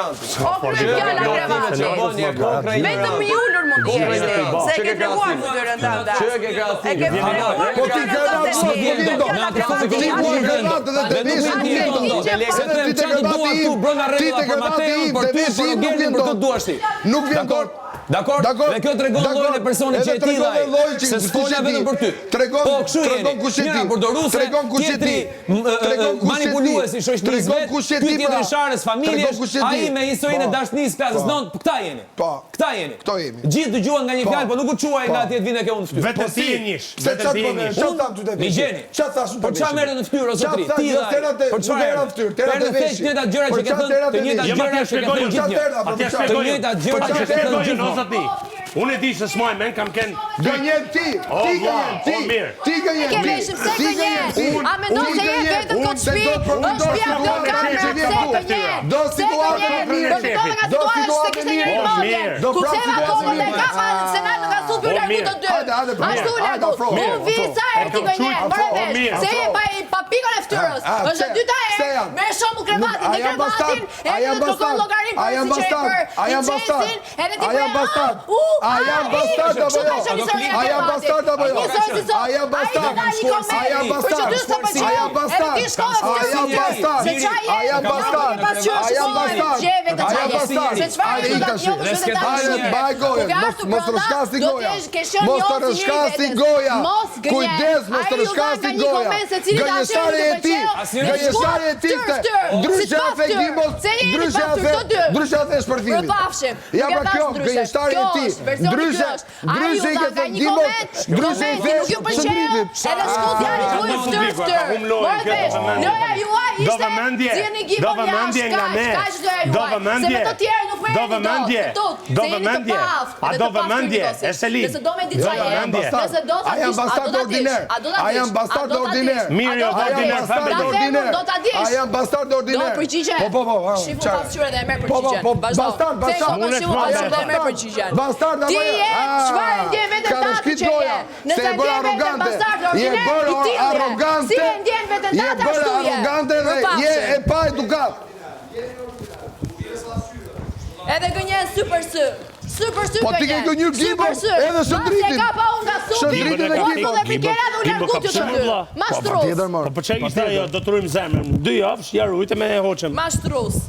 ignorantë. O kryet fjala Krevati. Vetëm i ulur mund të jeni. Se ke treguar fytyrën tënde. Çe ke Krevati? E ke treguar. Po ti Nuk vjen dot. Dakor? Me kjo tregon llojin e personit që e tillaj. Se s'folja vetëm për ty. Po kështu jeni. Njëra përdoruse, tjetri manipuluesi shoqërisë vet, ky tjetri sharës familjes, ai me historinë e dashurisë klasës 9, këta jeni. Këta jeni. Gjithë dëgjuan nga një fjalë, po nuk u quaj nga atje të vinë ke unë në fytyrë. Vetë ti je njësh. Vetë ti je njësh. Çfarë thash unë? Po çfarë merren në fytyrë ose tri? Po çfarë në fytyrë? Tëra të vesh. Të njëjtat gjëra që ke thënë, të njëjtat gjëra që ke thënë gjithnjë. Të njëjtat gjëra që ke thënë gjithnjë. Unë e di se s'moj men kam ken gënjen ti gënjen ke veshëm se gënjen a mendon se je vetëm këtë shtëpi është pjek do kamerë se gënjen do situatë më mirë do situatë më mirë ku seva kohën e ka se na nuk ka super largu të dy ashtu largu unë vi sa herë ti gënjen mërë vesh se je pa pikën e fytyrës është e dyta herë me shumë Krevati me Krevatin edhe të kërë logarin për si që e për edhe ti për A jam bastard apo jo? A jam bastard apo jo? A jam bastard? A jam bastard? A jam bastard? A jam bastard? A jam bastard? A jam bastard? A jam bastard? Ajde ikashi. Ajde baj goja. Mos rëshkasti goja. Mos të rëshkasti goja. Kujdes, mos të rëshkasti goja. Gënjeshtari e ti. Gënjeshtari e ti. Ndryshe afektimos. Ndryshe afesh për filmin. Ja pra kjo, gënjeshtari e ti. Ndryshe i ke thëndimot, ndryshe i vesh të ndritit. Edhe shkutjarit mu i ftër. Loja juaj ishte si një gimon jashtë, do vëmendje, se me të tjerë nuk me a do vëmendje, e Selin, nëse do me diqa jetë, nëse do të dish, a jam bastard ordiner. Mirë jo do të dish, a jam bastard ordiner. do përgjigje, shifu pasqyre dhe e merë përgjigjen. Bastard Ti je, çfarë ndjen veten tatë që je? Nëse ndjen veten bastard ordiner, si e ndjen veten tatë ashtu je? Arrogante dhe je e pa edukat. Edhe gënjen super sy. Super sy Po ti ke gënjur Gimbo, edhe Shëndritin. Se ka pa unë nga supi, Shëndritin e Gimbo. dhe pikera dhe u largu të të dy. Mashtrus. Po që ishte ajo, do të rujmë zemrën. 2 javësh, ja rujtë me hoqëm. Mashtrus.